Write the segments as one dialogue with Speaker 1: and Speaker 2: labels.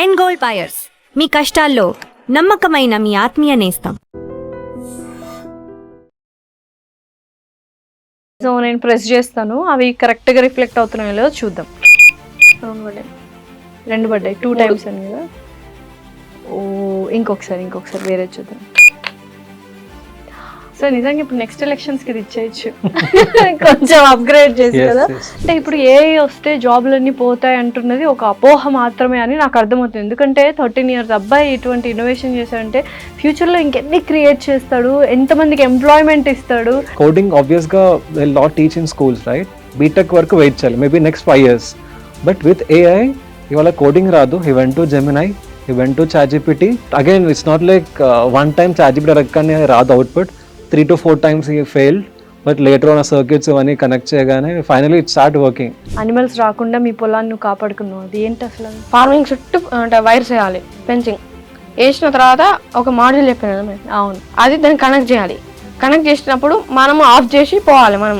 Speaker 1: End gold buyers, మీ కష్టాల్లో నమ్మకమైన మీ ఆత్మీయ నేస్తం.
Speaker 2: సో నేను ప్రెస్ చేస్తాను, అవి కరెక్ట్గా రిఫ్లెక్ట్ అవుతున్నాయో లేదో చూద్దాం. రెండు పడ్డాయి, 2 టైమ్స్ అని కదా. ఓ ఇంకొకసారి వేరే చూద్దాం. సో నిజంగా ఇప్పుడు నెక్స్ట్ ఎలక్షన్స్కి ఇది ఇచ్చేయచ్చు, కొంచెం అప్గ్రేడ్ చేసి కదా. అంటే ఇప్పుడు ఏఐ వస్తే జాబ్లన్నీ పోతాయి అంటున్నది ఒక అపోహ మాత్రమే అని నాకు అర్థమవుతుంది. ఎందుకంటే 13 years అబ్బాయి ఇటువంటి ఇన్నోవేషన్ చేశాడంటే ఫ్యూచర్లో ఇంకెన్ని క్రియేట్ చేస్తాడు, ఎంతమందికి ఎంప్లాయ్మెంట్ ఇస్తాడు.
Speaker 3: కోడింగ్ ఆబ్వియస్గా will not teach in schools, right? BTech వరకు వెయిట్ చేయాలి, maybe next 5 years. But with AI ఇవాళ కోడింగ్ రాదు, he went to Gemini, he went to ChatGPT. Again it's not like one time ChatGPT అడగగానే రాదు output, 3 to 4 times he failed, but later on circuits అవన్నీ connect చేయగానే finally it start working.
Speaker 2: Animals రాకుండా మీ పొలాన్ని నువ్వు కాపాడుకున్నావు, అది ఏంటి అసలు?
Speaker 4: ఫార్మింగ్ చుట్టూ అంటే వైర్స్ వేయాలి, ఫెన్సింగ్ వేసిన తర్వాత ఒక మాడ్యూల్ చెప్పాను.
Speaker 2: అవును,
Speaker 4: అది దాన్ని కనెక్ట్ చేయాలి. కనెక్ట్ చేసినప్పుడు మనము ఆఫ్ చేసి పోవాలి. మనం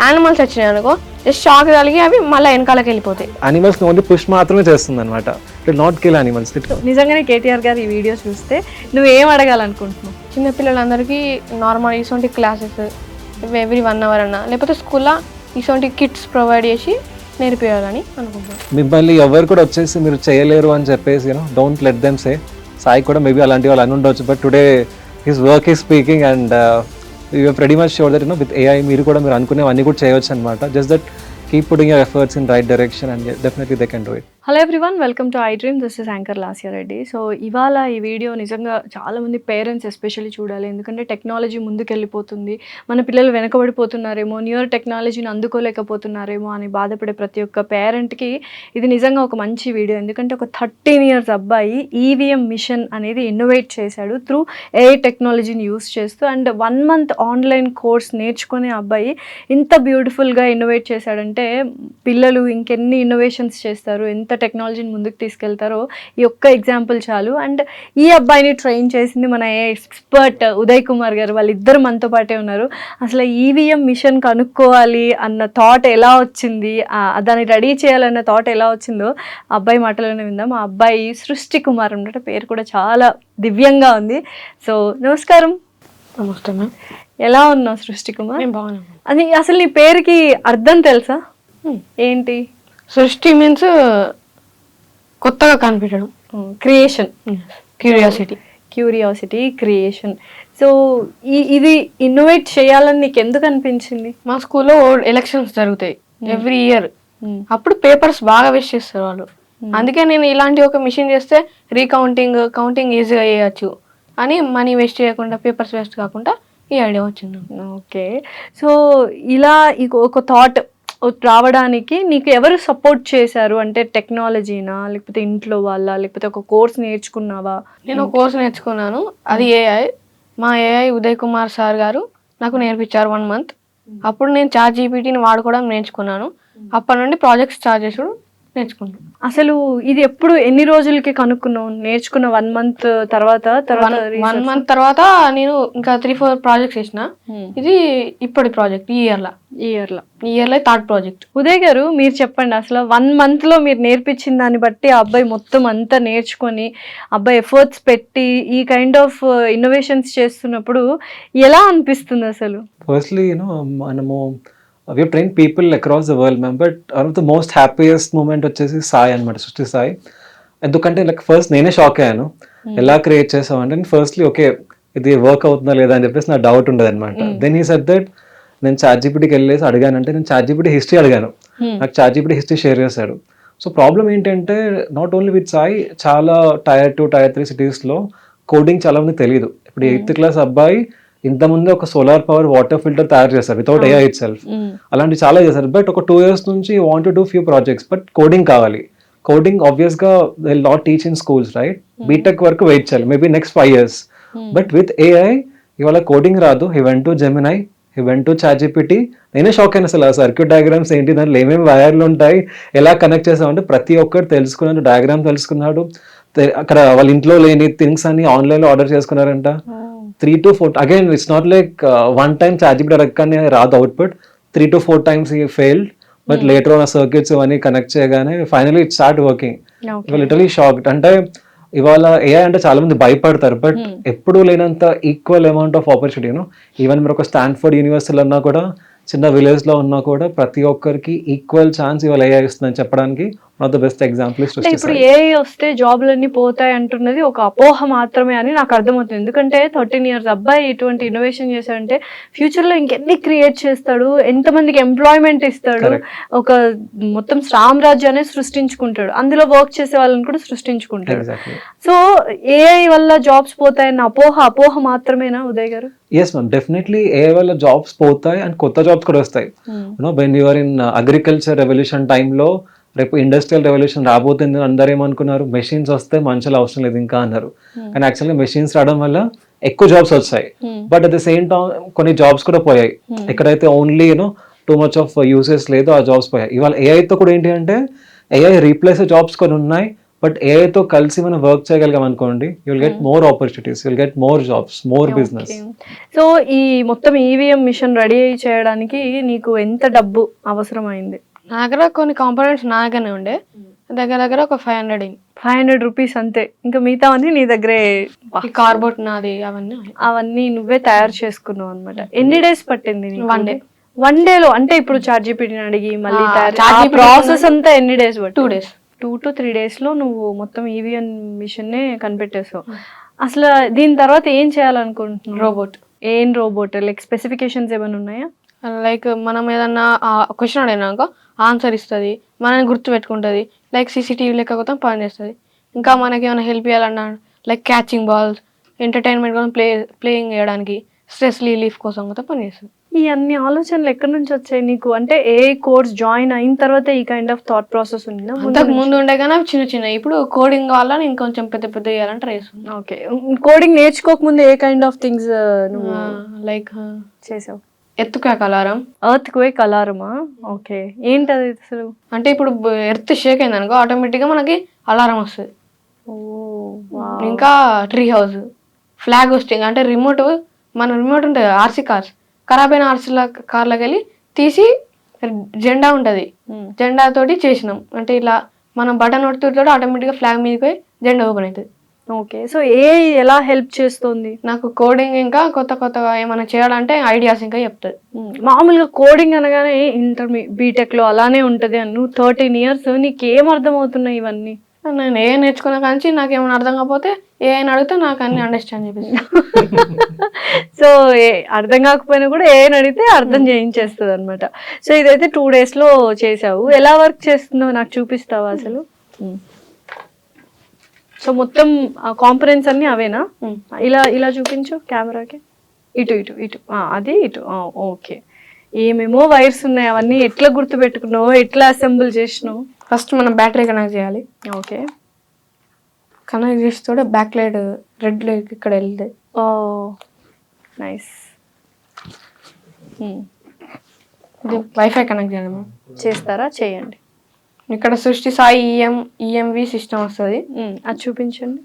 Speaker 4: యానిమల్స్ వచ్చినాయి అనుకో, జస్ట్ షాక్ కలిగి అవి మళ్ళీ వెనకాలకి వెళ్ళిపోతాయి.
Speaker 3: అనిమల్స్ ఓన్లీ పుష్ మాత్రమే చేస్తుంది అనమాట, ఇట్ నాట్ కిల్ అనిమల్స్.
Speaker 2: నిజంగానే కేటీఆర్ గారు ఈ వీడియో చూస్తే నువ్వు ఏం అడగాలనుకుంటున్నావు?
Speaker 4: చిన్నపిల్లలందరికీ నార్మల్ ఇటువంటి క్లాసెస్ ఎవ్రీ 1 hour అన్నా, లేకపోతే స్కూల్లో ఇటువంటి కిట్స్ ప్రొవైడ్ చేసి నేర్పించాలని అనుకుంటున్నాను.
Speaker 3: మిమ్మల్ని ఎవరు కూడా వచ్చేసి మీరు చేయలేరు అని చెప్పేసి don't let them say. Sai కూడా మేబీ అలాంటి వాళ్ళు అని ఉండొచ్చు, but today his work is speaking and you are pretty much sure that with AI మీరు కూడా మీరు అనుకునేవన్నీ కూడా చేయవచ్చు అనమాట. Just that keep putting your efforts in right direction and definitely they can do it.
Speaker 2: Hello everyone, welcome to I dream. This is anchor Lasya Reddy. So ఇవాళ ఈ video నిజంగా చాలామంది పేరెంట్స్ ఎస్పెషల్లీ చూడాలి, ఎందుకంటే టెక్నాలజీ ముందుకెళ్ళిపోతుంది, మన పిల్లలు వెనకబడిపోతున్నారేమో, న్యూయర్ టెక్నాలజీని అందుకోలేకపోతున్నారేమో అని బాధపడే ప్రతి ఒక్క పేరెంట్కి ఇది నిజంగా ఒక మంచి వీడియో. ఎందుకంటే ఒక 13 years అబ్బాయి ఈవీఎం మిషన్ అనేది ఇన్నోవేట్ చేశాడు త్రూ ఏఐ టెక్నాలజీని యూస్ చేస్తూ. అండ్ 1 month ఆన్లైన్ కోర్స్ నేర్చుకునే అబ్బాయి ఇంత బ్యూటిఫుల్గా ఇన్నోవేట్ చేశాడంటే పిల్లలు ఇంకెన్ని ఇన్నోవేషన్స్ చేస్తారు, ఎంత టెక్నాలజీని ముందుకు తీసుకెళ్తారో ఈ ఒక్క ఎగ్జాంపుల్ చాలు. అండ్ ఈ అబ్బాయిని ట్రైన్ చేసింది మన ఎక్స్పర్ట్ ఉదయ్ కుమార్ గారు, వాళ్ళిద్దరు మనతో పాటే ఉన్నారు. అసలు ఈవీఎం మిషన్ కనుక్కోవాలి అన్న థాట్ ఎలా వచ్చింది, దాన్ని రెడీ చేయాలన్న థాట్ ఎలా వచ్చిందో అబ్బాయి మాటలోనే విందాం. ఆ అబ్బాయి సృష్టి కుమార్ అన్నమాట, పేరు కూడా చాలా దివ్యంగా ఉంది. సో నమస్కారం.
Speaker 4: నమస్తే మ్యామ్.
Speaker 2: ఎలా ఉన్నావు సృష్టి కుమార్?
Speaker 4: బాగున్నాను.
Speaker 2: అది అసలు నీ పేరుకి అర్థం తెలుసా ఏంటి?
Speaker 4: సృష్టి మీన్స్ కొత్తగా కనిపించడం,
Speaker 2: క్రియేషన్,
Speaker 4: క్యూరియాసిటీ,
Speaker 2: క్రియేషన్. సో ఇది ఇన్నోవేట్ చేయాలని నీకు ఎందుకు అనిపించింది?
Speaker 4: మా స్కూల్లో ఎలక్షన్స్ జరుగుతాయి ఎవ్రీ ఇయర్, అప్పుడు పేపర్స్ బాగా వేస్ట్ చేస్తారు వాళ్ళు. అందుకే నేను ఇలాంటి ఒక మిషన్ చేస్తే కౌంటింగ్ ఈజీగా చేయొచ్చు అని, మనీ వేస్ట్ చేయకుండా, పేపర్స్ వేస్ట్ కాకుండా ఈ ఐడియా వచ్చింది.
Speaker 2: ఓకే, సో ఇలా ఒక థాట్ రావడానికి నీకు ఎవరు సపోర్ట్ చేశారు? అంటే టెక్నాలజీనా, లేకపోతే ఇంట్లో వాళ్ళ, లేకపోతే ఒక కోర్స్ నేర్చుకున్నావా?
Speaker 4: నేను ఒక కోర్స్ నేర్చుకున్నాను, అది ఏఐ. మా ఏఐ ఉదయ్ కుమార్ సార్ గారు నాకు నేర్పించారు 1 month. అప్పుడు నేను ChatGPTని వాడుకోవడం నేర్చుకున్నాను. అప్పటి నుండి ప్రాజెక్ట్ స్టార్ట్ చేసుడు నేర్చుకున్నాను.
Speaker 2: అసలు ఇది ఎప్పుడు, ఎన్ని రోజులకి కనుక్కున్నావు? నేర్చుకున్న 1 month తర్వాత
Speaker 4: 1 month తర్వాత నేను ఇంకా 3-4 ప్రాజెక్ట్స్ చేసిన. ఇది ఇప్పటి ప్రాజెక్ట్, ఈ ఇయర్లో 3rd ప్రాజెక్ట్.
Speaker 2: ఉదయ్ గారు, మీరు చెప్పండి అసలు 1 monthలో మీరు నేర్పించిన దాన్ని బట్టి ఆ అబ్బాయి మొత్తం అంతా నేర్చుకొని, అబ్బాయి ఎఫర్ట్స్ పెట్టి ఈ కైండ్ ఆఫ్ ఇన్నోవేషన్స్ చేస్తున్నప్పుడు ఎలా అనిపిస్తుంది అసలు?
Speaker 3: ఫస్ట్లీ మనము we have trained people across the world, ma'am, but one of the most happiest moment వచ్చేసి సాయి అనమాట, సృష్టి సాయి. ఎందుకంటే లైక్ ఫస్ట్ నేనే షాక్ అయ్యాను, ఎలా క్రియేట్ చేసావు అంటే. ఫస్ట్లీ ఓకే ఇది వర్క్ అవుతుందా లేదా అని చెప్పేసి నా డౌట్ ఉండదు అనమాట. దెన్ హీ సెడ్ దట్ నేను ChatGPTకి వెళ్ళేసి అడిగానంటే, నేను ChatGPT హిస్టరీ అడిగాను, నాకు ChatGPT హిస్టరీ షేర్ చేశాడు. సో ప్రాబ్లం ఏంటంటే నాట్ ఓన్లీ విత్ సాయి, చాలా Tier 2, Tier 3 సిటీస్లో కోడింగ్ చాలా మంది తెలియదు. ఇప్పుడు 8th class అబ్బాయి ఇంతకుముందు ఒక సోలార్ పవర్ వాటర్ ఫిల్టర్ తయారు చేస్తారు వితౌట్ ఏఐ ఇట్ సెల్ఫ్, అలాంటివి చాలా చేశారు. బట్ ఒక 2 years నుంచి want to do few projects, but coding కావాలి. కోడింగ్ ఆబ్వియస్గా will not teach in schools, right? BTech వరకు వెయిట్ చేయాలి, maybe next 5 years. But with AI ఇవాళ కోడింగ్ రాదు, he went to Gemini, he went to ChatGPT. నేనే shock అయినా, అసలు circuit diagrams ఏంటి, దాంట్లో ఏమేమి వైర్లు ఉంటాయి, ఎలా కనెక్ట్ చేసామంటే ప్రతి ఒక్కరు తెలుసుకున్నాడు, డయాగ్రామ్ తెలుసుకున్నాడు. అక్కడ వాళ్ళ ఇంట్లో లేని థింగ్స్ అన్ని ఆన్లైన్లో ఆర్డర్ చేసుకున్నారంట. 3 to 4 again it's not like one time ChatGPT అడగగానే రాదు output, 3 to 4 times he failed, but later on circuits అవన్నీ కనెక్ట్ చేయగానే finally it start working.
Speaker 2: Okay.
Speaker 3: Literally shocked. అంటే ఇవాళ ఏఐ అంటే చాలా మంది భయపడతారు, బట్ ఎప్పుడూ లేనంత equal amount of opportunity. Even మీరు ఒక స్టాన్ఫోర్డ్ యూనివర్సిటీలో ఉన్నా కూడా, చిన్న విలేజ్ లో ఉన్నా కూడా ప్రతి ఒక్కరికి ఈక్వల్ ఛాన్స్ ఇవాళ ఏఐ ఇస్తుందని చెప్పడానికి one of the best example
Speaker 2: అంటే ఇప్పుడు ఏఐ వస్తే జాబ్లన్నీ పోతాయి అంటున్నది ఒక అపోహ మాత్రమే అని నాకు అర్థమవుతుంది. ఎందుకంటే 13 years అబ్బాయి ఇటువంటి ఇన్నోవేషన్ చేశాడంటే ఫ్యూచర్ లో ఇంకెన్ని క్రియేట్ చేస్తాడు, ఎంతమందికి ఎంప్లాయ్మెంట్ ఇస్తాడు, ఒక మొత్తం సామ్రాజ్యాన్ని సృష్టించుకుంటాడు, అందులో వర్క్ చేసే వాళ్ళని కూడా సృష్టించుకుంటాడు. సో ఏఐ వల్ల జాబ్స్ పోతాయన్న అపోహ మాత్రమేనా ఉదయ్ గారు?
Speaker 3: ఎస్ మ్యామ్, డెఫినెట్లీ ఏఐ వల్ల జాబ్స్ పోతాయి అండ్ కొత్త జాబ్స్ కూడా వస్తాయి. When you're in agriculture revolution టైంలో రేపు ఇండస్ట్రియల్ రెవల్యూషన్ రాబోతుంది, అందరూ ఏమనుకున్నారు, మెషిన్స్ వస్తే మనుషులు అవసరం లేదు ఇంకా అన్నారు. కానీ యాక్చువల్గా మెషిన్స్ రావడం వల్ల ఎక్కువ జాబ్స్ వచ్చాయి, but at the same time కొన్ని జాబ్స్ కూడా పోయాయి. ఎక్కడైతే only too much of uses లేదు ఆ జాబ్స్ పోయాయి. ఇవాళ ఏఐతో కూడా ఏంటి అంటే ఏఐ రీప్లేస్ జాబ్స్ కొన్ని ఉన్నాయి, బట్ ఏఐతో కలిసి మనం వర్క్ చేయగలిగాం అనుకోండి, you'll get more opportunities, you'll get more jobs, more business.
Speaker 2: So ఈ మొత్తం ఈవీఎం మిషన్ రెడీ చేయడానికి నీకు ఎంత డబ్బు అవసరమైంది?
Speaker 4: నా దగ్గర కొన్ని కాంపోనెంట్స్ నా దగ్గరనే ఉండే, దగ్గర ఒక 500
Speaker 2: రూపీస్ అంతే. ఇంకా మిగతా అన్ని నీ దగ్గరే,
Speaker 4: కార్బోట్ నాది
Speaker 2: అవన్నీ నువ్వే తయారు చేసుకున్నావు అనమాట. ఎన్ని డేస్ పట్టింది?
Speaker 4: 1 day.
Speaker 2: 1 dayలో అంటే ఇప్పుడు చాట్‌జీపీటీని అడిగి మళ్ళీ
Speaker 4: ChatGPT
Speaker 2: ప్రాసెస్ అంతా ఎన్ని డేస్ పట్టింది?
Speaker 4: 2 days.
Speaker 2: 2 to 3 days లో నువ్వు మొత్తం ఈవీఎం మిషన్ నే కనిపెట్టేసావు. అసలు దీని తర్వాత ఏం చేయాలనుకుంటున్నావు? రోబోట్ లైక్ స్పెసిఫికేషన్స్ ఏమైనా ఉన్నాయా?
Speaker 4: లైక్ మనం ఏదన్నా క్వశ్చన్ అడిగినాక ఆన్సర్ ఇస్తుంది, మనని గుర్తు పెట్టుకుంటుంది, లైక్ సీసీటీవీ లెక్క మొత్తం పని చేస్తుంది. ఇంకా మనకి ఏమైనా హెల్ప్ చేయాలన్నా లైక్ క్యాచింగ్ బాల్స్, ఎంటర్టైన్మెంట్ కోసం ప్లేయింగ్ చేయడానికి, స్ట్రెస్ రిలీఫ్ కోసం కూడా పనిచేస్తుంది.
Speaker 2: ఈ అన్ని ఆలోచనలు ఎక్కడి నుంచి వచ్చాయి నీకు? అంటే ఏ కోర్స్ జాయిన్ అయిన తర్వాత ఈ కైండ్ ఆఫ్ థాట్ ప్రాసెస్ ఉందా?
Speaker 4: అంతకు ముందు ఉండే కానీ చిన్న ఇప్పుడు కోడింగ్ వల్ల ఇంకొంచెం పెద్ద చేయాలని ట్రై చేస్తుంది.
Speaker 2: ఓకే, కోడింగ్ నేర్చుకోకముందు ఏ కైండ్ ఆఫ్ థింగ్స్ నువ్వు
Speaker 4: లైక్
Speaker 2: చేసావు?
Speaker 4: ఎర్త్క్వేక్
Speaker 2: అలారమా? ఓకే, ఏంటది అసలు?
Speaker 4: అంటే ఇప్పుడు ఎర్త్ షేక్ అయింది అనుకో, ఆటోమేటిక్గా మనకి అలారం వస్తుంది. ఇంకా ట్రీ హౌస్, ఫ్లాగ్ హోస్టింగ్ అంటే రిమోట్ ఉంటుంది, ఆర్సీ కార్స్ ఖరాబ్ అయిన ఆర్సీ కార్లోకి వెళ్ళి తీసి జెండా ఉంటుంది, జెండా తోటి చేసినాం అంటే ఇలా మనం బటన్ నొట్టుతో ఆటోమేటిక్గా ఫ్లాగ్ మీదకి పోయి జెండా ఓపెన్ అవుతుంది.
Speaker 2: ఓకే, సో ఏ ఎలా హెల్ప్ చేస్తుంది?
Speaker 4: నాకు కోడింగ్ ఇంకా కొత్తగా ఏమైనా చేయాలంటే ఐడియాస్ ఇంకా చెప్తుంది.
Speaker 2: మామూలుగా కోడింగ్ అనగానే బీటెక్ లో అలానే ఉంటది అని, నువ్వు 13 years నీకేం అర్థం అవుతున్నాయి ఇవన్నీ?
Speaker 4: నేను ఏ నేర్చుకున్నా కానీ నాకు ఏమైనా అర్థం కాకపోతే ఏ అని అడిగితే నాకు అన్ని అండర్స్టాండ్ చేపిస్తుంది.
Speaker 2: సో అర్థం కాకపోయినా కూడా ఏ అడిగితే అర్థం చేయించేస్తుంది అనమాట. సో ఇదైతే 2 days లో చేసావు. ఎలా వర్క్ చేస్తుందో నాకు చూపిస్తావా అసలు? సో మొత్తం కాంపొనెంట్స్ అన్ని అవేనా? ఇలా చూపించు కెమెరాకి. ఇటు అది ఇటు. ఓకే, ఏమేమో వైర్స్ ఉన్నాయి, అవన్నీ ఎట్లా గుర్తు పెట్టుకున్నావు, ఎట్లా అసెంబుల్ చేసినావు?
Speaker 4: ఫస్ట్ మనం బ్యాటరీ కనెక్ట్ చేయాలి.
Speaker 2: ఓకే,
Speaker 4: కనెక్ట్ చేసి కూడా బ్యాక్ లైట్ రెడ్ లైట్ ఇక్కడ వెళ్తే
Speaker 2: నైస్.
Speaker 4: వైఫై కనెక్ట్ చేయాలి. మనం
Speaker 2: చేస్తారా? చేయండి.
Speaker 4: ఇక్కడ సృష్టి సాయి ఈఎంవి సిస్టమ్ వస్తుంది,
Speaker 2: అది చూపించండి.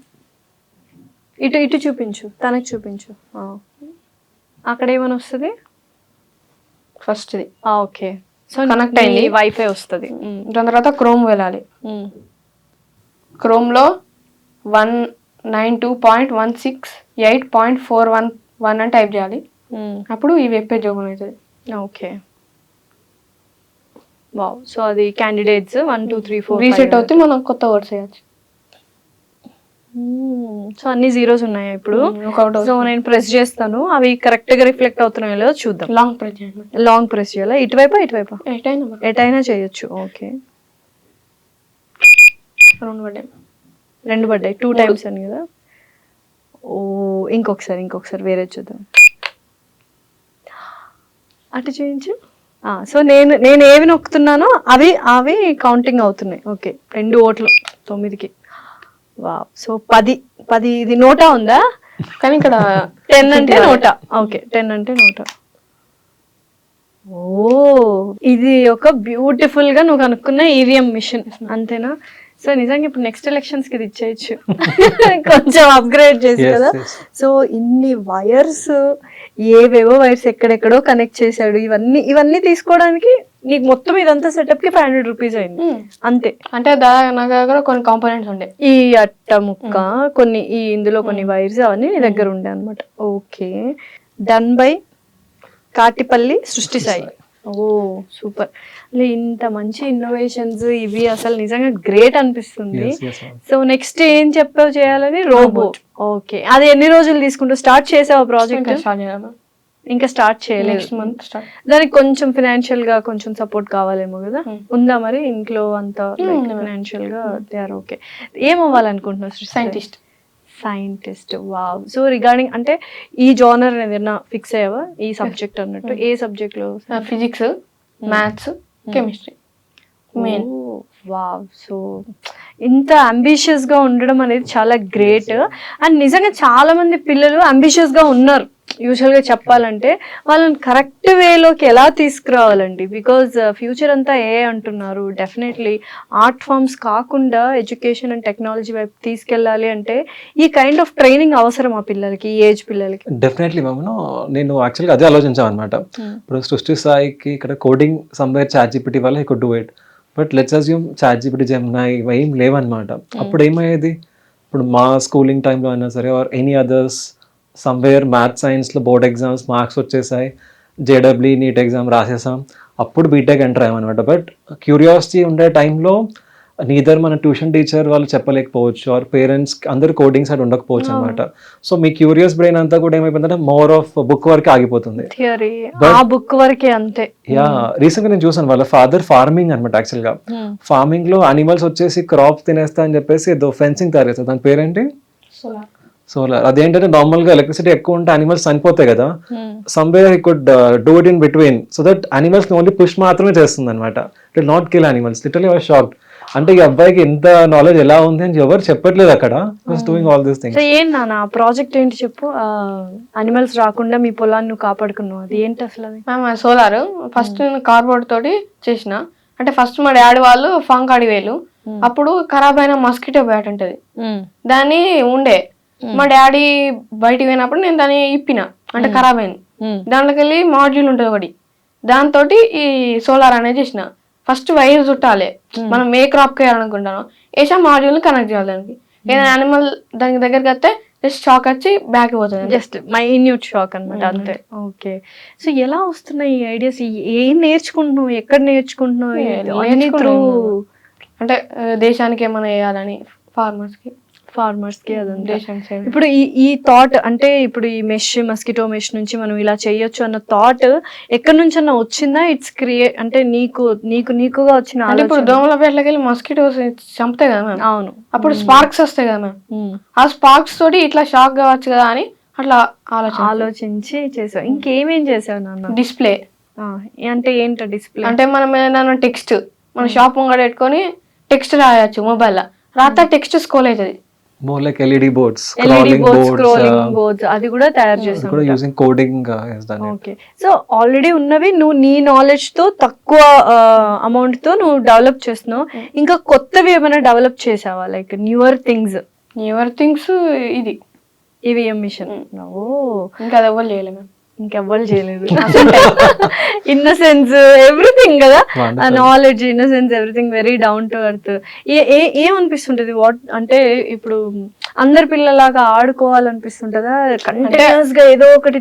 Speaker 2: ఇటు చూపించు, తనకు చూపించు. అక్కడ ఏమని వస్తుంది?
Speaker 4: ఫస్ట్ ఇది.
Speaker 2: ఓకే, సో
Speaker 4: కనెక్ట్ అయింది,
Speaker 2: వైఫై వస్తుంది.
Speaker 4: దాని తర్వాత క్రోమ్ వెళ్ళాలి. క్రోమ్లో 192.168.411 అని టైప్ చేయాలి. అప్పుడు ఈ వెబ్ పేజ్ ఓపెన్ అవుతుంది.
Speaker 2: Okay, wow. సో అది క్యాండిడేట్స్ 1 2 3 4
Speaker 4: రీసెట్ అవుతే మనం కొత్త వర్డ్స్ చేయొచ్చు.
Speaker 2: సో అన్ని జీరోస్ ఉన్నాయా ఇప్పుడు? సో నేను ప్రెస్ చేస్తాను, అవి కరెక్ట్ గా రిఫ్లెక్ట్ అవుతున్నాయో లేదో చూద్దాం. లాంగ్ ప్రెస్ చేయాలా? ఇటువైపా ఎటైనా చేయొచ్చు. ఓకే, 2 పడ్డాయి. 2 times అని కదా. ఓ, ఇంకొకసారి వేరే చూద్దాం. అటు చేయించు. సో నేను ఏవి నొక్కుతున్నానో అవి కౌంటింగ్ అవుతున్నాయి. ఓకే, 2 ఓట్లు 9కి. వావ్. సో 10 ఇది నోటా ఉందా?
Speaker 4: కానీ ఇక్కడ
Speaker 2: 10 అంటే నోటా. ఓకే, 10 అంటే నోటా. ఓ, ఇది ఒక బ్యూటిఫుల్ గా నువ్వు కనుక్కున్న ఈవీఎం మిషన్, అంతేనా? సో నిజంగా ఇప్పుడు నెక్స్ట్ ఎలక్షన్స్ కి ఇది ఇచ్చేయచ్చు కొంచెం అప్గ్రేడ్ చేసి
Speaker 3: Yes,
Speaker 2: కదా.
Speaker 3: yes.
Speaker 2: సో ఇన్ని వైర్స్, ఏవేవో వైర్స్ ఎక్కడెక్కడో కనెక్ట్ చేశాడు, ఇవన్నీ తీసుకోవడానికి నీకు మొత్తం ఇదంతా సెటప్ కి 500 రూపీస్ అయింది అంతే.
Speaker 4: అంటే నా దగ్గర కొన్ని కాంపోనెంట్స్ ఉండే,
Speaker 2: ఈ అట్ట ముక్క కొన్ని, ఈ ఇందులో కొన్ని వైర్స్ అవన్నీ నీ దగ్గర ఉండే అనమాట. ఓకే, డన్ బై కాటిపల్లి సృష్టి సాయి. ఓ సూపర్, ఇంత మంచి ఇన్నోవేషన్స్ ఇవి అసలు నిజంగా గ్రేట్ అనిపిస్తుంది.
Speaker 3: Yes, yes, ma'am.
Speaker 2: So next ఏం చెప్పావు చేయాలని? రోబో. ఓకే, అది ఎన్ని రోజులు తీసుకుంటూ స్టార్ట్ చేసావు ప్రాజెక్ట్? ఇంకా స్టార్ట్ చేయలేదు.
Speaker 4: Next month start.
Speaker 2: దానికి కొంచెం ఫినాన్షియల్ గా కొంచెం సపోర్ట్ కావాలేమో కదా, ఉందా మరి ఇంట్లో అంతా ఫినాన్షియల్ గా? They are okay. ఏం అవ్వాలనుకుంటున్నావు? సైంటిస్ట్. వావ్. సో రిగార్డింగ్ అంటే ఈ జోనర్ ఏదైనా ఫిక్స్ అయ్యావా ఈ సబ్జెక్ట్ అన్నట్టు? ఏ సబ్జెక్ట్ లో?
Speaker 4: Physics, maths, chemistry main.
Speaker 2: Wow. So ఇంత అంబిషియస్ గా ఉండడం అనేది చాలా గ్రేట్. అండ్ నిజంగా చాలా మంది పిల్లలు అంబిషియస్ గా ఉన్నారు. యూజువల్ గా చెప్పాలంటే వాళ్ళని కరెక్ట్ వేలోకి ఎలా తీసుకురావాలండి? బికాజ్ ఫ్యూచర్ అంతా ఏ అంటున్నారు. డెఫినెట్లీ ఆర్ట్ ఫార్మ్స్ కాకుండా ఎడ్యుకేషన్ అండ్ టెక్నాలజీ వైపు తీసుకెళ్ళాలి అంటే ఈ కైండ్ ఆఫ్ ట్రైనింగ్ అవసరం ఆ పిల్లలకి, ఈ ఏజ్ పిల్లలకి.
Speaker 3: Definitely ma'am. నేను యాక్చువల్గా అదే ఆలోచించాను అనమాట. ఇప్పుడు సృష్టి సాయికి ఇక్కడ కోడింగ్ సమ్వేర్ ChatGPT వల్ల he could do it. But let's assume ChatGPT, Gemini ఇవి ఏం లేవన్నమాట. అప్పుడు ఏమయ్యేది? ఇప్పుడు మా స్కూలింగ్ టైంలో అయినా సరే or any others somewhere maths సైన్స్లో బోర్డ్ ఎగ్జామ్స్ మార్క్స్ వచ్చేసాయి, JEE నీట్ ఎగ్జామ్ రాసేసాం, అప్పుడు బీటెక్ ఎంటర్ అయ్యామన్నమాట. బట్ క్యూరియాసిటీ ఉండే టైంలో నీదర్ మన ట్యూషన్ టీచర్ వాళ్ళు చెప్పలేకపోవచ్చు, ఆర్ పేరెంట్స్ అందరు కోడింగ్ సైడ్ ఉండకపోవచ్చు అనమాట. సో మీ క్యూరియస్ బ్రెయిన్ అంతా కూడా ఏమైపోయిందంటే మోర్ ఆఫ్ బుక్ వరకే ఆగిపోతుంది.
Speaker 2: థియరీ ఆ బుక్ వరకే అంతే.
Speaker 3: యా, రీసెంట్ గా నేను చూసాను వాళ్ళ ఫాదర్ ఫార్మింగ్ అనమాట. యాక్చువల్ గా ఫార్మింగ్ లో అనిమల్స్ వచ్చేసి క్రాప్స్ తినేస్తా అని చెప్పేసి ఏదో ఫెన్సింగ్ తయారు చేస్తారు. దాని పేరేంటి? సోలార్. అదేంటంటే నార్మల్ గా ఎలక్ట్రిసిటీ ఎక్కువ ఉంటే అనిమల్స్ చనిపోతాయి కదా, somewhere he could do it in between so that animals only push మాత్రమే చేస్తుంది అనమాట. It will not kill animals. Literally I was shocked. అంటే ఈ అబ్బాయికి ఎంత నాలెడ్జ్ ఎలా ఉంది అని ఎవరు చెప్పట్లేదు అక్కడ. Was doing all these things.
Speaker 2: So ఏం నాన్న ప్రాజెక్ట్ ఏంటి చెప్పు? అనిమల్స్ రాకుండా మీ పొలాన్ని నువ్వు కాపాడుకున్నావు, అది ఏంటి అసలు? అది
Speaker 4: సోలార్ ఫస్ట్ నేను కార్డ్బోర్డ్ తోటి చేసిన. అంటే ఫస్ట్ మా డాడీ వాళ్ళు ఫంక్ అడివేలు, అప్పుడు ఖరాబ్ అయిన మస్కిటో బ్యాట్ ఉంటది, దాన్ని ఉండే మా డాడీ బయటికి పోయినప్పుడు నేను దాన్ని ఇప్పిన, అంటే ఖరాబ్ అయింది. దాంట్లోకి వెళ్ళి మాడ్యూల్ ఉంటుంది ఒకటి, దాంతో ఈ సోలార్ అనేది చేసిన. ఫస్ట్ వైర్ చుట్టాలి, మనం ఏ క్రాప్ వేయాలనుకుంటానో వేసా మాడ్యూల్ కనెక్ట్ చేయాలి. దానికి ఏదైనా యానిమల్ దానికి దగ్గరికి వస్తే జస్ట్ షాక్ వచ్చి బ్యాక్ పోతుంది, జస్ట్
Speaker 2: మైన్యూట్ షాక్ అనమాట అంతే. ఓకే. సో ఎలా వస్తున్నాయి ఈ ఐడియాస్? ఏం నేర్చుకుంటున్నావు, ఎక్కడ నేర్చుకుంటున్నావు?
Speaker 4: అంటే దేశానికి ఏమైనా వేయాలని,
Speaker 2: ఫార్మర్స్ కి అదంతా. ఇప్పుడు ఈ థాట్ అంటే ఇప్పుడు ఈ మస్కిటో మెష్ నుంచి మనం ఇలా చేయొచ్చు అన్న థాట్ ఎక్కడి నుంచి అన్న వచ్చిందా? ఇట్స్ క్రియేట్ అంటే నీకుగా వచ్చిన?
Speaker 4: ఇప్పుడు దోమల పేర్లకి వెళ్ళి మస్కిటోస్ చంపుతాయి కదా మ్యామ్.
Speaker 2: అవును.
Speaker 4: అప్పుడు స్పార్క్స్ వస్తాయి కదా మ్యామ్, ఆ స్పార్క్స్ తోటి ఇట్లా షాక్ కావచ్చు కదా అని అట్లా
Speaker 2: ఆలోచించి చేసావు. ఇంకేమేం చేసావు నాన్న?
Speaker 4: డిస్ప్లే
Speaker 2: అంటే ఏంటో డిస్ప్లే
Speaker 4: అంటే మనం ఏదైనా టెక్స్ట్ మన షాప్ ముంగడ పెట్టుకొని టెక్స్ట్ రాయొచ్చు మొబైల్ లో, రాత్రి టెక్స్ట్ స్క్రోల్ అవుతుంది.
Speaker 3: More like LED boards,
Speaker 2: scrolling boards, అది కూడా తయారు చేసాం
Speaker 3: కూడా using coding is done.
Speaker 2: Okay. So already ఉన్నవి నువ్వు నీ నాలెడ్జ్ తో తక్కువ అమౌంట్ తో నువ్వు డెవలప్ చేస్తున్నావు. ఇంకా కొత్తవి ఏమైనా డెవలప్ చేసావా? లైక్ న్యూవర్ థింగ్స్ ఇది ఈవీఎం మిషన్. ఓ, ఇంకా అది ఎవరు చేయలేదు, ఇంకెవ్వరు చేయలేదు. ఇన్నసెన్స్ ఎవ్రీథింగ్ కదా, knowledge, innocence, everything very down to earth. ఏమనిపిస్తుంటది? వాట్ అంటే ఇప్పుడు అందరి పిల్లలాగా ఆడుకోవాలనిపిస్తుంటదా? కంటిన్యూస్ గా ఏదో ఒకటి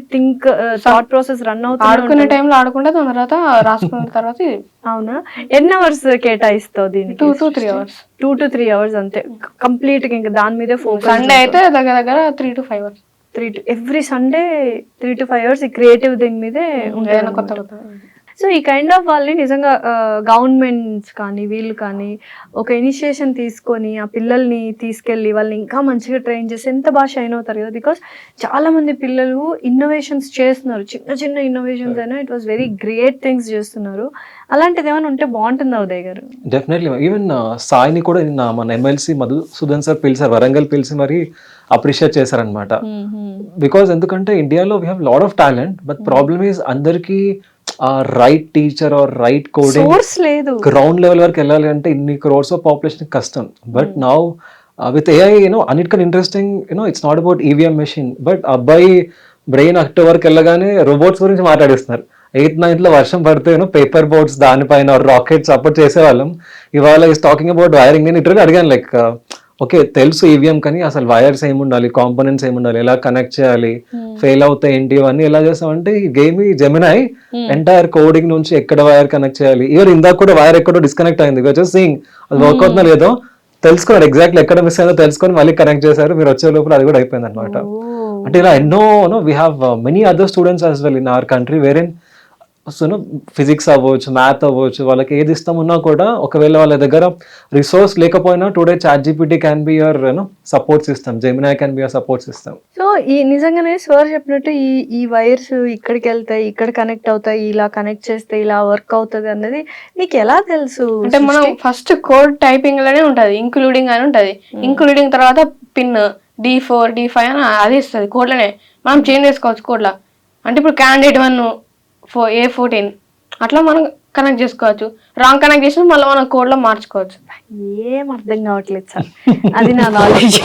Speaker 2: థాట్ ప్రాసెస్ రన్ అవుతుంది.
Speaker 4: ఆడుకునే టైంలో ఆడుకుంటే దాని తర్వాత రాసుకున్న తర్వాత.
Speaker 2: అవునా? ఎన్ని అవర్స్ కేటాయిస్తావు దీనికి?
Speaker 4: 2 to 3 hours.
Speaker 2: 2 to 3 hours అంతే కంప్లీట్ గా, ఇంకా దాని మీదే ఫోకస్.
Speaker 4: సండే అయితే దగ్గర 3 to 5 hours.
Speaker 2: Every Sunday 3 to 5 hours ఈ క్రియేటివ్ దీని మీదే
Speaker 4: ఉంటుంది కొత్త.
Speaker 2: సో ఈ కైండ్ ఆఫ్ వాళ్ళని నిజంగా గవర్నమెంట్స్ కానీ వీళ్ళు కానీ ఒక ఇనిషియేషన్ తీసుకొని ఆ పిల్లల్ని తీసుకెళ్ళి వాళ్ళని ఇంకా మంచిగా ట్రైన్ చేసి ఎంత బాగా షైన్ అవుతారు కదా. బికాస్ చాలా మంది పిల్లలు ఇన్నోవేషన్స్ చేస్తున్నారు, చిన్న చిన్న ఇన్నోవేషన్స్ అయినా it was very great things చేస్తున్నారు. అలాంటిది ఏమైనా ఉంటే బాగుంటుంది ఉదయ్ గారు.
Speaker 3: డెఫినెట్లీ. ఈవెన్ సాయిని కూడా మన ఎమ్మెల్సీ మధుసూదన్ సార్ పిలిచారు, వరంగల్ పిలిచి మరి అప్రిషియేట్ చేశారనమాట. బికాస్ ఎందుకంటే ఇండియాలో we have lot of talent, but problem is అందరికీ ఆ right teacher or right coding
Speaker 2: source లేదు.
Speaker 3: గ్రౌండ్ లెవెల్ వరకు వెళ్ళాలి అంటే ఇన్ని క్రోర్స్ ఆఫ్ పాపులేషన్ కష్టం. బట్ నౌ విత్ ఏఐ అన్నిటికన్నా interesting it's not about EVM machine, but అబ్బాయి బ్రెయిన్ అక్ట్ వరకు వెళ్ళగానే రోబోట్స్ గురించి మాట్లాడిస్తున్నారు. 8th 9th లో వర్షం పడితే పేపర్ బోట్స్ దానిపైన రాకెట్ సపోర్ట్ చేసేవాళ్ళం. ఇవాళ ఈస్ టాకింగ్ అబౌట్ వైరింగ్. నేను ఇటర్గా అడిగాను లైక్ ఓకే తెలుసు ఈవీఎం కానీ అసలు వైర్స్ ఏముండాలి, కాంపోనెంట్స్ ఏముండాలి, ఎలా కనెక్ట్ చేయాలి, ఫెయిల్ అవుతాయి ఏంటి, ఇవన్నీ ఎలా చేస్తామంటే ఈ గేమ్ ఈ జెమినాయ్ ఎంటైర్ కోడింగ్ నుంచి ఎక్కడ వైర్ కనెక్ట్ చేయాలి, ఈవెన్ ఇందాక కూడా వైర్ ఎక్కడో డిస్కనెక్ట్ అయింది, జస్ట్ సీయింగ్ అది వర్క్ అవుతుందో లేదో తెలుసుకున్నారు, ఎగ్జాక్ట్లీ ఎక్కడ మిస్ అయిందో తెలుసుకొని మళ్ళీ కనెక్ట్ చేశారు. మీరు వచ్చే లోపల అది కూడా అయిపోయింది అనమాట. అంటే ఇలా ఎన్నో we have many other students as well in our country where in physics అవ్వచ్చు, మ్యాథ్ అవ్వచ్చు, వాళ్ళకి ఏది ఇష్టమున్నా కూడా ఒకవేళ వాళ్ళ దగ్గర రిసోర్స్ లేకపోయినా today ChatGPT can be your support system, Gemini can be your support system.
Speaker 2: So ఈ నిజంగానే సార్ చెప్పినట్టు ఈ వైర్స్ ఇక్కడికి వెళ్తాయి, ఇక్కడ కనెక్ట్ అవుతాయి, ఇలా కనెక్ట్ చేస్తే ఇలా వర్క్ అవుతుంది అన్నది నీకు ఎలా తెలుసు?
Speaker 4: అంటే మనం ఫస్ట్ కోడ్ టైపింగ్ లోనే ఉంటది, ఇంక్లూడింగ్ అని ఉంటది. ఇంక్లూడింగ్ తర్వాత పిన్ D4 D5 అని అది ఇస్తుంది కోడ్ లోనే, మనం చేంజ్ చేసుకోవచ్చు కోడ్ లా. అంటే ఇప్పుడు క్యాండిడేట్ 1 A14 అట్లా మనం కనెక్ట్ చేసుకోవచ్చు. రాంగ్ కనెక్ట్ చేసి మళ్ళీ మనం కోడ్ లో మార్చుకోవచ్చు.
Speaker 2: ఏం అర్థం కావట్లేదు సార్, అది నా నాలెడ్జ్.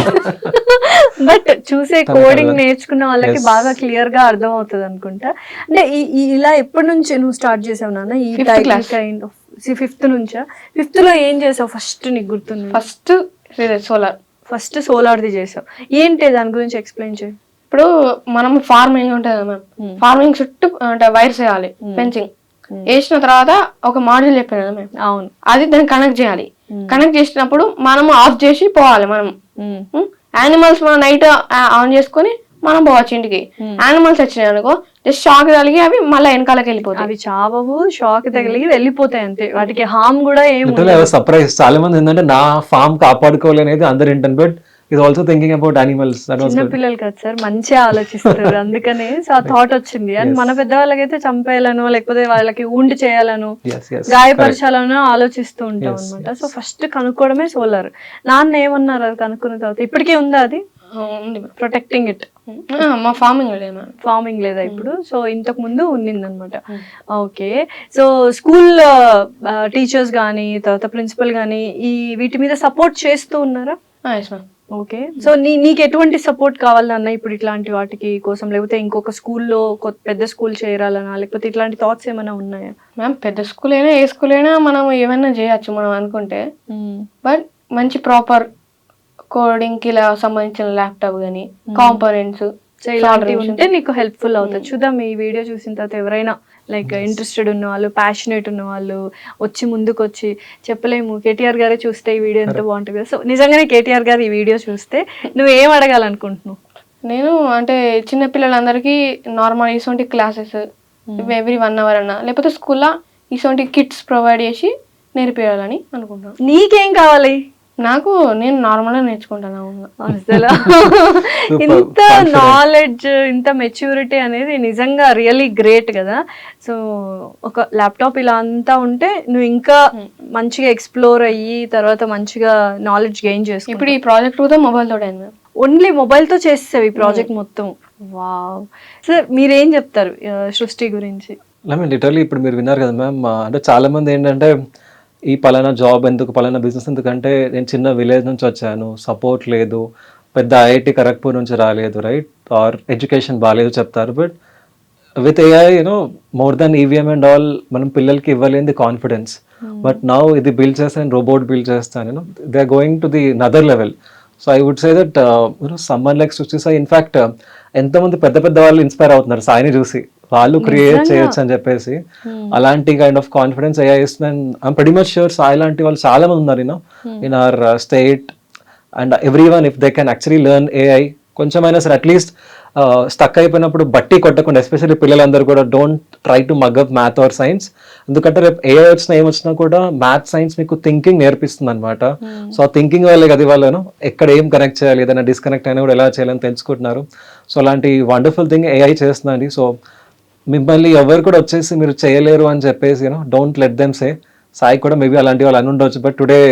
Speaker 2: బట్ చూసే కోడింగ్ నేర్చుకున్న వాళ్ళకి బాగా క్లియర్ గా అర్థం అవుతుంది అనుకుంటా. అంటే ఇలా ఎప్పటి నుంచి నువ్వు స్టార్ట్ చేసావు నాన్న ఈ కైండ్ ఆఫ్? 5th నుంచా? 5th లో ఏం చేసావు ఫస్ట్ నీకు గుర్తుంది? ఫస్ట్ సోలార్ది చేసావు. ఏంటి దాని గురించి ఎక్స్ప్లెయిన్ చేయి.
Speaker 4: ఇప్పుడు మనం ఫార్మింగ్ ఉంటుంది మ్యామ్, ఫార్మింగ్ చుట్టూ అంటే వైర్స్ వేయాలి, ఫెన్సింగ్ వేసిన తర్వాత ఒక మాడ్యూల్ చెప్పాను మేము,
Speaker 2: అవును,
Speaker 4: అది దాన్ని కనెక్ట్ చేయాలి. కనెక్ట్ చేసినప్పుడు మనం ఆఫ్ చేసి పోవాలి. మనం యానిమల్స్ మనం నైట్ ఆన్ చేసుకొని మనం పోవచ్చు ఇంటికి. యానిమల్స్ వచ్చినాయి అనుకో జస్ట్ షాక్ తగిలి అవి మళ్ళీ వెనకాలకి వెళ్ళిపోతాయి.
Speaker 2: అవి చావవు, షాక్ తగిలి వెళ్ళిపోతాయి అంతే, వాటికి హామ్ కూడా ఏం.
Speaker 3: సర్ప్రైజ్ చాలా మంది ఏంటంటే నా ఫామ్ కాపాడుకోవాలి అనేది అందరు intern, but is also thinking about animals.
Speaker 2: చిన్న పిల్లలు కదా సార్, మంచిగా ఆలోచిస్తారు, అందుకనే ఆ థాట్ వచ్చింది. అండ్ మన పెద్దవాళ్ళకైతే చంపేయాలనో లేకపోతే వాళ్ళకి ఊండి చేయాలనో గాయపరచాలనో ఆలోచిస్తూ ఉంటాం అనమాట. సో ఫస్ట్ కనుక్కోవడమే సోలార్. నాన్న ఏమన్నారు అది కనుక్కున్న తర్వాత? ఇప్పటికే ఉందా అది ప్రొటెక్టింగ్ ఇట్?
Speaker 4: మా
Speaker 2: ఫార్మింగ్ లేదా ఇప్పుడు? సో ఇంతకు ముందు ఉన్నిందనమాట. ఓకే, సో స్కూల్ టీచర్స్ కానీ తర్వాత ప్రిన్సిపల్ కానీ ఈ వీటి మీద సపోర్ట్ చేస్తూ ఉన్నారా? ఓకే, సో నీకు ఎటువంటి సపోర్ట్ కావాలన్నా ఇప్పుడు ఇట్లాంటి వాటికి కోసం, లేకపోతే ఇంకొక స్కూల్లో పెద్ద స్కూల్ చేరాలన్నా, లేకపోతే ఇట్లాంటి థాట్స్ ఏమైనా ఉన్నాయా?
Speaker 4: మ్యామ్ పెద్ద స్కూల్ అయినా ఏ స్కూల్ అయినా మనం ఏమైనా చేయొచ్చు మనం అనుకుంటే, బట్ మంచి ప్రాపర్ కోడింగ్ కి సంబంధించిన ల్యాప్టాప్ కానీ కాంపోనెంట్స్
Speaker 2: ఉంటే నీకు హెల్ప్ఫుల్ అవుతుంది. చూద్దాం ఈ వీడియో చూసిన తర్వాత ఎవరైనా లైక్ ఇంట్రెస్టెడ్ ఉన్న వాళ్ళు, ప్యాషనేట్ ఉన్న వాళ్ళు వచ్చి ముందుకు వచ్చి, చెప్పలేము కేటీఆర్ గారే చూస్తే ఈ వీడియో ఎంత బాగుంటుంది కదా. సో నిజంగానే కేటీఆర్ గారు ఈ వీడియో చూస్తే నువ్వు ఏం అడగాలనుకుంటున్నావు?
Speaker 4: నేను అంటే చిన్నపిల్లలందరికీ నార్మల్ ఇటువంటి క్లాసెస్ ఎవ్రీ 1 hour అన్నా, లేకపోతే స్కూల్లో ఇటువంటి కిట్స్ ప్రొవైడ్ చేసి నేర్పించాలని అనుకుంటున్నాను.
Speaker 2: నీకేం కావాలి?
Speaker 4: నాకు నేను నార్మల్ గా నేర్చుకుంటాను.
Speaker 2: అసలు ఇంత నాలెడ్జ్, ఇంత మెచ్యూరిటీ అనేది నిజంగా రియల్లీ గ్రేట్ కదా. సో ఒక ల్యాప్టాప్ ఇలా అంతా ఉంటే నువ్వు ఇంకా మంచిగా ఎక్స్ప్లోర్ అయ్యి తర్వాత మంచిగా నాలెడ్జ్ గెయిన్ చేసుకో.
Speaker 4: ఇప్పుడు ఈ ప్రాజెక్ట్ కూడా మొబైల్ తోటే,
Speaker 2: ఓన్లీ మొబైల్ తో చేస్తావు ఈ ప్రాజెక్ట్ మొత్తం. వావ్ సార్, మీరేం చెప్తారు సృష్టి గురించి?
Speaker 3: లిటరలీ ఇప్పుడు మీరు విన్నారు కదా మ్యామ్, అంటే చాలా మంది ఏంటంటే ఈ పలానా జాబ్ ఎందుకు, పలానా బిజినెస్ ఎందుకంటే నేను చిన్న విలేజ్ నుంచి వచ్చాను, సపోర్ట్ లేదు, పెద్ద ఐఐటి ఖరగ్పూర్ నుంచి రాలేదు, రైట్, ఆర్ ఎడ్యుకేషన్ బాగాలేదు చెప్తారు. But with AI more than EVM and all మనం పిల్లలకి ఇవ్వలేని కాన్ఫిడెన్స్. బట్ నౌ ఇది బిల్డ్ చేస్తాను, రోబోట్ బిల్డ్ చేస్తాను, they are going to the other level. So I would say that someone like Srishti Sai, in fact ఎంతమంది పెద్ద పెద్ద వాళ్ళు ఇన్స్పైర్ అవుతున్నారు సాయిని చూసి, వాళ్ళు క్రియేట్ చేయొచ్చు అని చెప్పేసి. అలాంటి కైండ్ ఆఫ్ కాన్ఫిడెన్స్ ఏఐ ఇస్తుంది. And I'm pretty much sure Sai లాంటి వాళ్ళు చాలా మంది ఉన్నారు in our state. And every one if they can actually learn AI కొంచెమైనా సరే, అట్లీస్ట్ స్టక్ అయిపోయినప్పుడు బట్టి కొట్టకుండా, ఎస్పెషల్లీ పిల్లలందరూ కూడా don't try to mug up math or science. ఎందుకంటే రేపు ఏఐ వచ్చినా ఏమొచ్చినా కూడా మ్యాథ్ సైన్స్ మీకు థింకింగ్ నేర్పిస్తుంది అనమాట. సో ఆ థింకింగ్ వల్లే కదా వాళ్ళను ఎక్కడ ఏం కనెక్ట్ చేయాలి, ఏదైనా డిస్కనెక్ట్ అయినా కూడా ఎలా చేయాలని తెలుసుకుంటున్నారు. సో అలాంటి వండర్ఫుల్ థింగ్ ఏఐ చేస్తుందండి. సో మిమ్మల్ని ఎవరు కూడా వచ్చేసి మీరు చేయలేరు అని చెప్పేసి don't let them say. Sai కూడా మేబీ అలాంటి వాళ్ళు అని ఉండొచ్చు, but today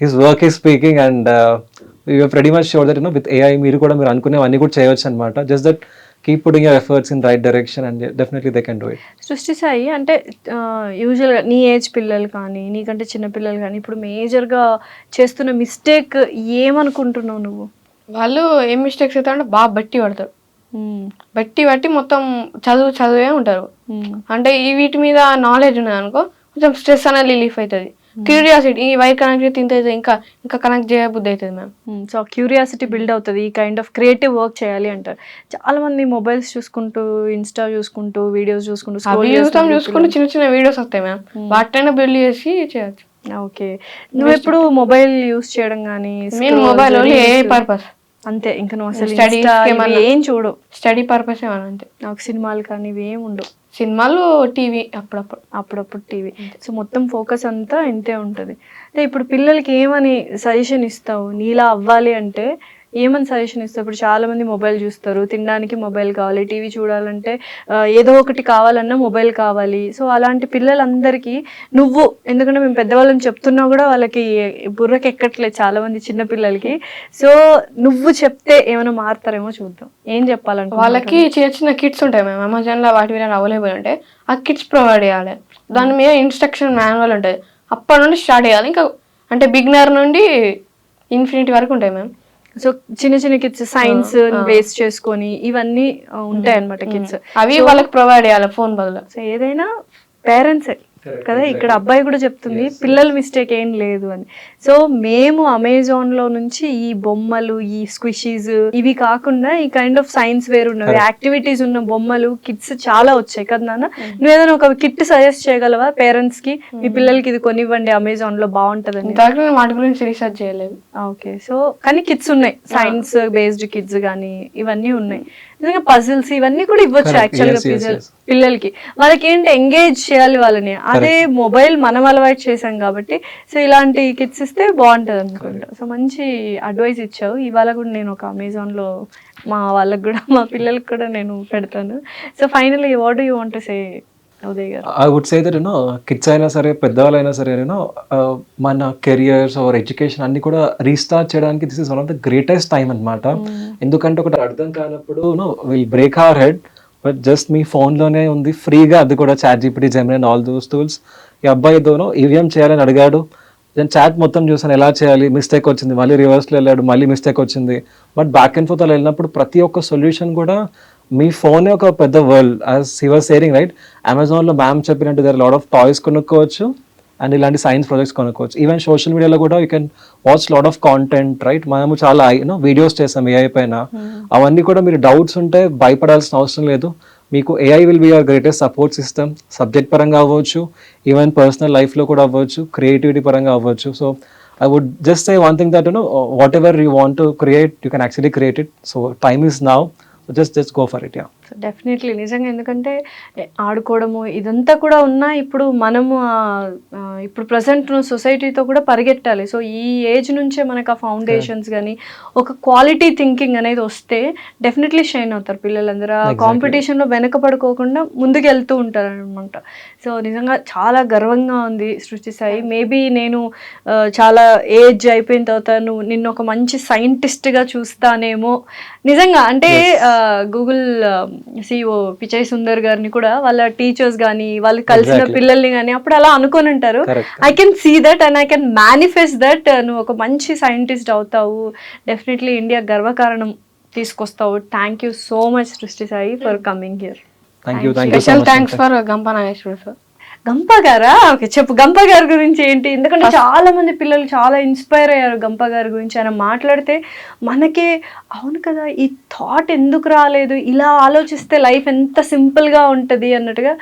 Speaker 3: his work is speaking and we're pretty much sure that with AI మీరు కూడా మీరు అనుకునేవన్నీ కూడా చేయవచ్చు అనమాట. Just that keep putting your efforts in right direction and definitely they can do it.
Speaker 2: Srishti Sai అంటే యూజువల్గా నీ ఏజ్ పిల్లలు కానీ నీకంటే చిన్న పిల్లలు కానీ ఇప్పుడు మేజర్గా చేస్తున్న మిస్టేక్ ఏమనుకుంటున్నావు నువ్వు?
Speaker 4: వాళ్ళు ఏం మిస్టేక్స్ అవుతారు అంటే బాగా బట్టి పడతారు. బట్టి మొత్తం చదువే ఉంటారు. అంటే ఈ వీటి మీద నాలెడ్జ్ ఉన్నది అనుకో కొంచెం స్ట్రెస్ అనేది రిలీఫ్ అవుతుంది. క్యూరియాసిటీ ఈ వైర్ కనెక్ట్ ఇంత అయితే ఇంకా కనెక్ట్ చేయబుద్ధి అవుతుంది మ్యామ్.
Speaker 2: సో క్యూరియాసిటీ బిల్డ్ అవుతుంది. ఈ కైండ్ ఆఫ్ క్రియేటివ్ వర్క్ చేయాలి అంటారు. చాలా మంది మొబైల్స్ చూసుకుంటూ ఇన్స్టా చూసుకుంటూ వీడియోస్ చూసుకుంటూ
Speaker 4: చూసుకుంటూ చిన్న వీడియోస్ వస్తాయి మ్యామ్. వాటిని బిల్డ్ చేసి చేయొచ్చు.
Speaker 2: ఓకే, నువ్వు ఎప్పుడు మొబైల్ యూస్ చేయడం కానీ?
Speaker 4: మెయిన్ మొబైల్ ఓన్లీ ఏ పర్పస్
Speaker 2: అంతే, ఇంకా నువ్వు అసలు
Speaker 4: స్టడీస్
Speaker 2: ఏం చూడు,
Speaker 4: స్టడీ పర్పస్ ఏమన్నా అంతే.
Speaker 2: నాకు సినిమాలు కానీ ఇవి ఏం ఉండవు.
Speaker 4: సినిమాలు టీవీ
Speaker 2: అప్పుడప్పుడు టీవీ. సో మొత్తం ఫోకస్ అంతా ఇంతే ఉంటుంది. అంటే ఇప్పుడు పిల్లలకి ఏమని సజెషన్ ఇస్తావు? నీలా అవ్వాలి అంటే ఏమని సజెషన్ ఇస్తావు? ఇప్పుడు చాలా మంది మొబైల్ చూస్తారు, తినడానికి మొబైల్ కావాలి, టీవీ చూడాలంటే ఏదో ఒకటి కావాలన్నా మొబైల్ కావాలి. సో అలాంటి పిల్లలందరికీ నువ్వు, ఎందుకంటే మేము పెద్దవాళ్ళని చెప్తున్నా కూడా వాళ్ళకి బుర్రకి ఎక్కట్లేదు చాలా మంది చిన్న పిల్లలకి. సో నువ్వు చెప్తే ఏమైనా మారుతారేమో చూద్దాం. ఏం చెప్పాలంటే
Speaker 4: వాళ్ళకి చిన్న కిట్స్ ఉంటాయి మేము అమెజాన్లో వాటి మీద అవైలబుల్ ఉంటాయి. ఆ కిట్స్ ప్రొవైడ్ చేయాలి. దాని మీద ఇన్స్ట్రక్షన్ మాన్యువల్ ఉంటుంది. అప్పటి నుండి స్టార్ట్ చేయాలి. ఇంకా అంటే బిగినర్ నుండి ఇన్ఫినిటీ వరకు ఉంటాయి మ్యామ్.
Speaker 2: సో చిన్న కిడ్స్ సైన్స్ బేస్ చేసుకొని ఇవన్నీ ఉంటాయి అన్నమాట కిడ్స్.
Speaker 4: అవి వాళ్ళకి ప్రొవైడ్ చేయాలి ఫోన్ బదులు.
Speaker 2: సో ఏదైనా పేరెంట్సే కదా, ఇక్కడ అబ్బాయి కూడా చెప్తుంది పిల్లల మిస్టేక్ ఏం లేదు అని. సో మేము అమెజాన్లో నుంచి ఈ బొమ్మలు, ఈ స్క్విషీస్ ఇవి కాకుండా ఈ కైండ్ ఆఫ్ సైన్స్ వేర్ ఉన్నవి, యాక్టివిటీస్ ఉన్న బొమ్మలు కిట్స్ చాలా వచ్చాయి కదా నాన్న. నువ్వు ఏదైనా ఒక కిట్ సజెస్ట్ చేయగలవా పేరెంట్స్ కి? మీ పిల్లలకి ఇది కొనివ్వండి అమెజాన్ లో బాగుంటదని.
Speaker 4: వాటి గురించి రీసెర్చ్ చేయలేదు.
Speaker 2: ఓకే, సో కానీ కిట్స్ ఉన్నాయి, సైన్స్ బేస్డ్ కిట్స్ కానీ ఇవన్నీ ఉన్నాయి. నిజంగా పజిల్స్ ఇవన్నీ కూడా ఇవ్వచ్చు యాక్చువల్ గా పిల్లలకి. వాళ్ళకి ఏంటి ఎంగేజ్ చేయాలి వాళ్ళని. అదే మొబైల్ మనం అలవాటు చేసాం కాబట్టి సో ఇలాంటి కిట్స్ ఇస్తే బాగుంటది అనుకుంటా. సో మంచి అడ్వైస్ ఇచ్చావు. ఇవాళ కూడా నేను ఒక అమెజాన్ లో మా వాళ్ళకి కూడా మా పిల్లలకి కూడా నేను పెడతాను. So finally what do you want to say Uday గారు?
Speaker 3: I would say that kids అయినా సరే పెద్దవాళ్ళైనా సరే మన కెరియర్స్ ఆర్ ఎడ్యుకేషన్ అన్ని కూడా రీస్టార్ట్ చేయడానికి this is one of the greatest time అనమాట. ఎందుకంటే ఒకటి అర్థం కానప్పుడు will break our head, but just మీ ఫోన్లోనే ఉంది ఫ్రీగా, అది కూడా ChatGPT, Gemini and all those tools. ఈ అబ్బాయి ఏదోనో ఈవీఎం చేయాలని అడిగాడు, నేను చాట్ మొత్తం చూసాను ఎలా చేయాలి, మిస్టేక్ వచ్చింది, మళ్ళీ రివర్స్లో వెళ్ళాడు, మళ్ళీ మిస్టేక్ వచ్చింది. బట్ బ్యాక్ అండ్ ఫోర్త్ అలా వెళ్ళినప్పుడు ప్రతి ఒక్క సొల్యూషన్ కూడా మీ ఫోనే ఒక పెద్ద world. As he was saying right, అమెజాన్లో మ్యామ్ చెప్పినట్టు దగ్గర లాట్ ఆఫ్ టాయ్స్ కొనుక్కోవచ్చు అండ్ ఇలాంటి సైన్స్ ప్రాజెక్ట్స్ కొనుక్కోవచ్చు. ఈవెన్ సోషల్ మీడియాలో కూడా you can watch lot of content right. మనము చాలా వీడియోస్ చేసాం ఏఐ పైన. అవన్నీ కూడా మీరు డౌట్స్ ఉంటే భయపడాల్సిన అవసరం లేదు. మీకు AI will be your greatest support system. Subject పరంగా అవ్వచ్చు, ఈవెన్ పర్సనల్ లైఫ్లో కూడా అవ్వచ్చు, క్రియేటివిటీ పరంగా అవ్వచ్చు. So I would just say one thing that whatever you want to create, you can actually create it. So time is now. So just go for it, yeah.
Speaker 2: Definitely నిజంగా, ఎందుకంటే ఆడుకోవడము ఇదంతా కూడా ఉన్నా ఇప్పుడు మనము ఇప్పుడు ప్రజెంట్ సొసైటీతో కూడా పరిగెట్టాలి. సో ఈ ఏజ్ నుంచే మనకు ఆ ఫౌండేషన్స్ కానీ ఒక క్వాలిటీ థింకింగ్ అనేది వస్తే డెఫినెట్లీ షైన్ అవుతారు పిల్లలందరూ. ఆ కాంపిటీషన్లో వెనకపడుకోకుండా ముందుకు వెళ్తూ ఉంటారు అనమాట. సో నిజంగా చాలా గర్వంగా ఉంది సృష్టి సాయి. మేబీ నేను చాలా ఏజ్ అయిపోయిన తర్వాత నిన్ను ఒక మంచి సైంటిస్ట్గా చూస్తానేమో నిజంగా. అంటే గూగుల్ CEO పిచయ్ సుందర్ గారిని కూడా వాళ్ళ టీచర్స్ కానీ వాళ్ళు కలిసిన పిల్లల్ని కానీ అప్పుడు అలా అనుకొని ఉంటారు. I can see that and I can manifest that నువ్వు ఒక మంచి సైంటిస్ట్ అవుతావు. డెఫినెట్లీ ఇండియా గర్వకారణం తీసుకొస్తావు. Thank you so much Srishti Sai for coming here.
Speaker 4: Special thanks for Gampa Nageswara sir.
Speaker 2: Gampa గారా? ఓకే, చెప్పు గంపా గారి గురించి ఏంటి? ఎందుకంటే చాలా మంది పిల్లలు చాలా ఇన్స్పైర్ అయ్యారు గంపా గారి గురించి. ఆయన మాట్లాడితే మనకే అవును కదా, ఈ థాట్ ఎందుకు రాలేదు, ఇలా ఆలోచిస్తే లైఫ్ ఎంత సింపుల్గా ఉంటుంది అన్నట్టుగా.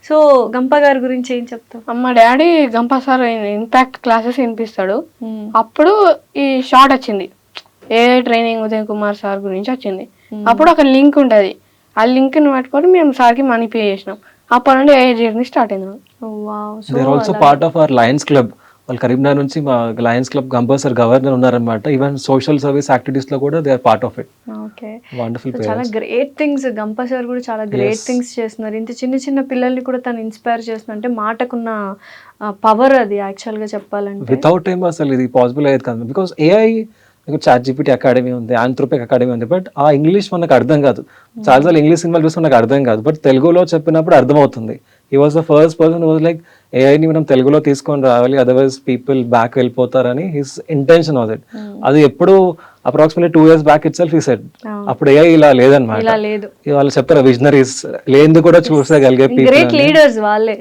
Speaker 2: సో గంపా గారి గురించి ఏం చెప్తావు?
Speaker 4: మా daddy Gampa sir impact classes వినిపిస్తాడు. అప్పుడు ఈ షార్ట్ వచ్చింది, AI training Uday Kumar sir గురించి వచ్చింది. అప్పుడు ఒక లింక్ ఉంటుంది, ఆ లింక్ని పట్టుకొని మేము సార్కి మనీ పే చేసినాం. అప్పటి నుండి ఏఐ జర్నీ స్టార్ట్ అయింది.
Speaker 3: They're also part of our Lions Club. వాళ్ళు కరీంనగర్ నుంచి మా lions club Gampa sir governor ఉన్నారనమాట. ఈవెన్ సోషల్ సర్వీస్ యాక్టివిటీస్ లో కూడా they are part of it.
Speaker 2: Okay,
Speaker 3: wonderful.
Speaker 2: చాలా గ్రేట్ థింగ్స్ గంపా సార్ కూడా చాలా గ్రేట్ థింగ్స్ చేస్తున్నారు. ఇంత చిన్న చిన్న పిల్లల్ని కూడా తను ఇన్స్పైర్ చేస్తున్నారు అంటే మాటకున్న పవర్ అది యాక్చువల్ గా చెప్పాలంటే.
Speaker 3: వితౌట్ ఏం అసలు ఇది పాసిబుల్ అయ్యేది కాదు. బికాస్ ఏఐ మీకు ChatGPT అకాడమీ ఉంది, ఆంథ్రోపిక్ అకాడమీ ఉంది, బట్ ఆ ఇంగ్లీష్ మనకు అర్థం కాదు. చాలాసార్లు ఇంగ్లీష్ సినిమాలు చూస్తే నాకు అర్థం కాదు, బట్ తెలుగులో చెప్పినప్పుడు అర్థమవుతుంది. He was the first person was like ఏఐని మనం తెలుగులో తీసుకొని రావాలి, అదర్వైజ్ పీపుల్ బ్యాక్ వెళ్ళిపోతారని హిస్ ఇంటెన్షన్ వాజ్ ఇట్. అది ఎప్పుడు approximately 2 years back itself he said. అప్పుడు ఏఐ ఇలా లేదన్నమాట.
Speaker 2: ఇలా లేదు.
Speaker 3: వాళ్ళు చెప్తారు విజనరీస్ లేనిది కూడా చూసగలిగే
Speaker 2: గ్రేట్
Speaker 3: పీపుల్.
Speaker 2: లీడర్స్ వాళ్ళే.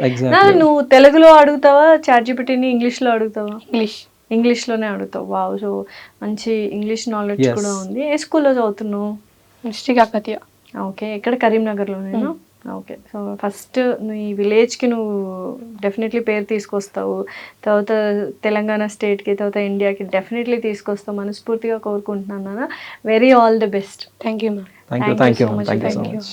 Speaker 2: నువ్వు తెలుగులో అడుగుతావా చాట్‌జిపిటిని, ఇంగ్లీష్లో అడుగుతావా? ఇంగ్లీష్లోనే అడుగుతావు. వావ్! సో మంచి ఇంగ్లీష్ నాలెడ్జ్
Speaker 3: Yes.
Speaker 2: కూడా ఉంది. ఏ స్కూల్లో చదువుతున్నావు?
Speaker 4: డిస్ట్రిక్ట్ కాకతీయ.
Speaker 2: ఓకే, ఇక్కడ కరీంనగర్లోనేనా? ఓకే. సో ఫస్ట్ నీ విలేజ్కి నువ్వు డెఫినెట్లీ పేరు తీసుకొస్తావు, తర్వాత తెలంగాణ స్టేట్కి, తర్వాత ఇండియాకి డెఫినెట్లీ తీసుకొస్తావు మనస్ఫూర్తిగా కోరుకుంటున్నాను నాన్న. Very all the best.
Speaker 4: Thank you ma'am.
Speaker 3: Thank you so much.